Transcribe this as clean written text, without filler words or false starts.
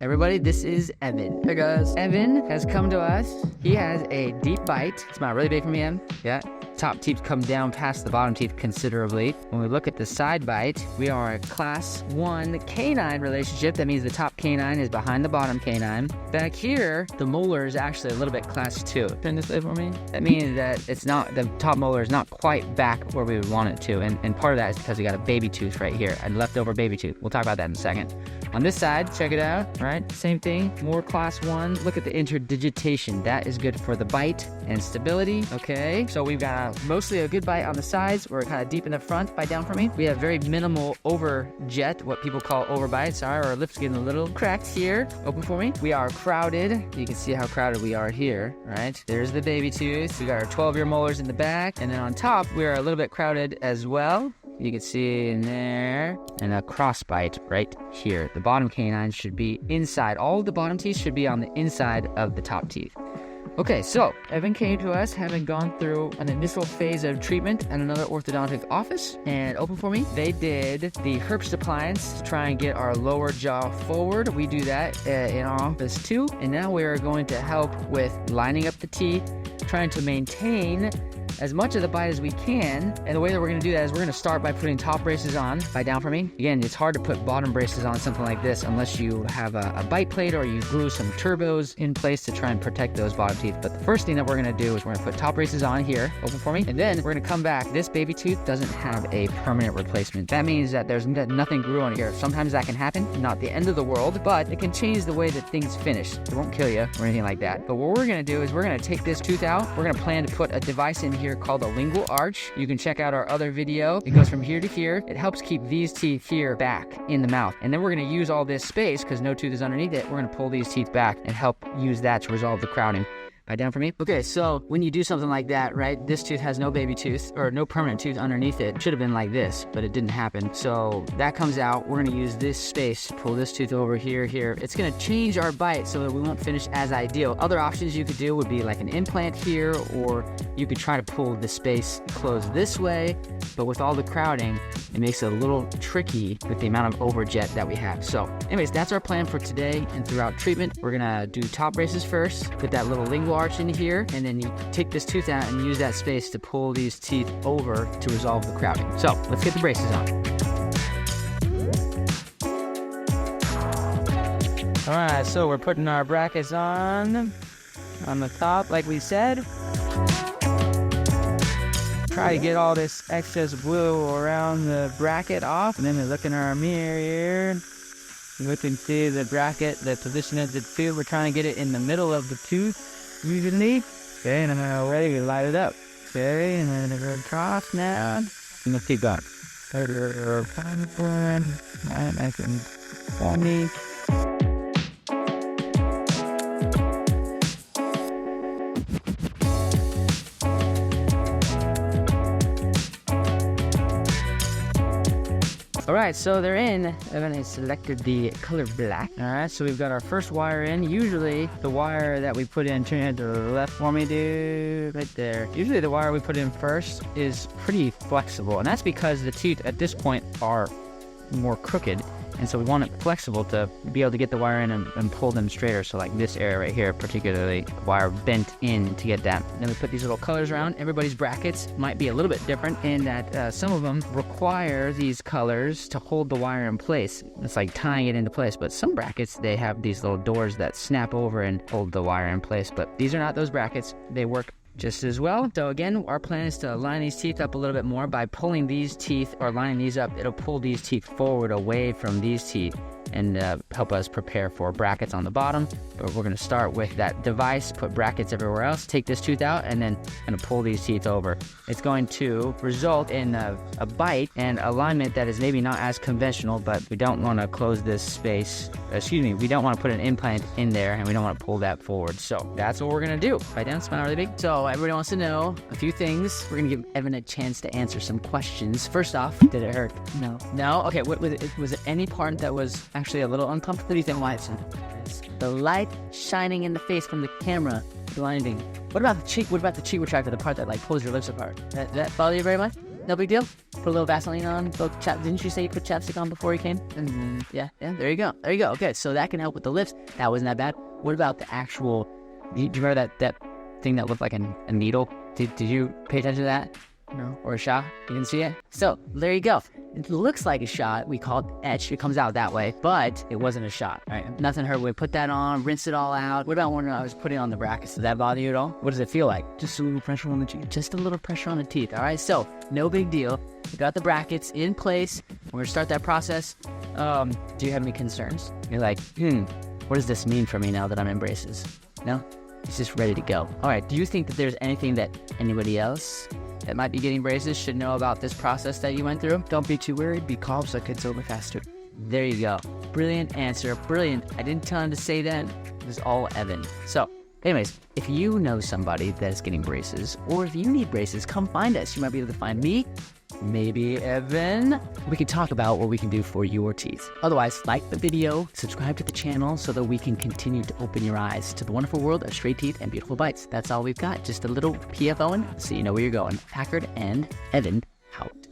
Everybody, this is Evan. Hey guys. Evan has come to us. He has a deep bite. It's not really big for me, Evan. Yeah. Top teeth come down past the bottom teeth considerably. When we look at the side bite, we are a class 1 canine relationship. That means the top canine is behind the bottom canine. Back here, the molar is actually a little bit class 2. Turn this way for me. That means that it's not, the top molar is not quite back where we would want it to. And part of that is because we got a baby tooth right here, a leftover baby tooth. We'll talk about that in a second. On this side, check it out, right? Same thing, more class 1. Look at the interdigitation. That is good for the bite and stability. Okay, so we've got mostly a good bite on the sides. We're kind of deep in the front. Bite down for me. We have very minimal overjet, what people call overbite. Sorry, our lips getting a little cracked here. Open for me. We are crowded. You can see how crowded we are here, right? There's the baby tooth. We got our 12-year molars in the back. And then on top, we are a little bit crowded as well. You can see in there, and a crossbite right here. The bottom canine should be inside. All of the bottom teeth should be on the inside of the top teeth. Okay, so Evan came to us having gone through an initial phase of treatment at another orthodontic office. And open for me, they did the Herbst appliance to try and get our lower jaw forward. We do that in our office too. And now we are going to help with lining up the teeth, trying to maintain as much of the bite as we can. And the way that we're going to do that is we're going to start by putting top braces on. Bite down for me. Again, it's hard to put bottom braces on something like this unless you have a bite plate or you glue some turbos in place to try and protect those bottom teeth. But the first thing that we're going to do is we're going to put top braces on here. Open for me. And then we're going to come back. This baby tooth doesn't have a permanent replacement. That means that there's nothing grew on here. Sometimes that can happen. Not the end of the world, but it can change the way that things finish. It won't kill you or anything like that. But what we're going to do is we're going to take this tooth out. We're going to plan to put a device in here called a lingual arch. You can check out our other video. It goes from here to here. It helps keep these teeth here back in the mouth. And then we're going to use all this space because no tooth is underneath it. We're going to pull these teeth back and help use that to resolve the crowding. Bite down for me. Okay, so when you do something like that, right, this tooth has no baby tooth or no permanent tooth underneath it. It should have been like this, but it didn't happen. So that comes out. We're gonna use this space to pull this tooth over here. It's gonna change our bite so that we won't finish as ideal. Other options you could do would be like an implant here, or you could try to pull the space closed this way, but with all the crowding, it makes it a little tricky with the amount of overjet that we have. So anyways, that's our plan for today and throughout treatment. We're gonna do top braces first, put that little lingual arch in here, and then you take this tooth out and use that space to pull these teeth over to resolve the crowding. So let's get the braces on. All right, so we're putting our brackets on the top like we said. Try to get all this excess glue around the bracket off, and then we look in our mirror here. We can see the bracket, the position of the tooth. We're trying to get it in the middle of the tooth usually. Okay, and then we're ready to light it up. Okay, and then we're across now. And let's keep going. Nice and funny. Alright, so they're in, and then I selected the color black. Alright, so we've got our first wire in. Usually, the wire that we put in, turn it to the left for me, dude, right there. Usually the wire we put in first is pretty flexible, and that's because the teeth at this point are more crooked. And so we want it flexible to be able to get the wire in and pull them straighter. So like this area right here, particularly, wire bent in to get that. Then we put these little colors around. Everybody's brackets might be a little bit different in that some of them require these colors to hold the wire in place. It's like tying it into place. But some brackets, they have these little doors that snap over and hold the wire in place. But these are not those brackets. They work just as well. So again, our plan is to line these teeth up a little bit more. By pulling these teeth or lining these up, it'll pull these teeth forward away from these teeth and help us prepare for brackets on the bottom. But we're going to start with that device, put brackets everywhere else, take this tooth out, and then going to pull these teeth over. It's going to result in a bite and alignment that is maybe not as conventional, but we don't want to close this space. We don't want to put an implant in there, and we don't want to pull that forward. So that's what we're going to do. Bite down, smile really big. So everybody wants to know a few things. We're going to give Evan a chance to answer some questions. First off, did it hurt? No. No? Okay, was it any part that was actually a little uncomfortable? What do you think? Why it's the light shining in the face from the camera, blinding. What about the cheek? What about the cheek retractor, the part that like pulls your lips apart? That bother you very much? No big deal? Put a little Vaseline on. Didn't you say you put chapstick on before you came? Yeah, there you go. Okay, so that can help with the lips. That wasn't that bad. What about the actual, do you remember that thing that looked like a needle? Did you pay attention to that? No? Or a shot? You didn't see it? So, there you go. It looks like a shot. We call it etched. It comes out that way, but it wasn't a shot, right? Nothing hurt. We put that on, rinse it all out. What about when I was putting on the brackets? Does that bother you at all? What does it feel like? Just a little pressure on the teeth. Just a little pressure on the teeth, all right? So, no big deal. We got the brackets in place. We're going to start that process. Do you have any concerns? You're like, what does this mean for me now that I'm in braces? No? It's just ready to go. All right, do you think that there's anything that anybody else that might be getting braces should know about this process that you went through? Don't be too worried. Be calm so it gets over faster. There you go. Brilliant answer. Brilliant. I didn't tell him to say that. It was all Evan. So, anyways, if you know somebody that is getting braces, or if you need braces, come find us. You might be able to find me, maybe Evan. We can talk about what we can do for your teeth. Otherwise, like the video, subscribe to the channel so that we can continue to open your eyes to the wonderful world of straight teeth and beautiful bites. That's all we've got. Just a little PFOing so you know where you're going. Packard and Evan out.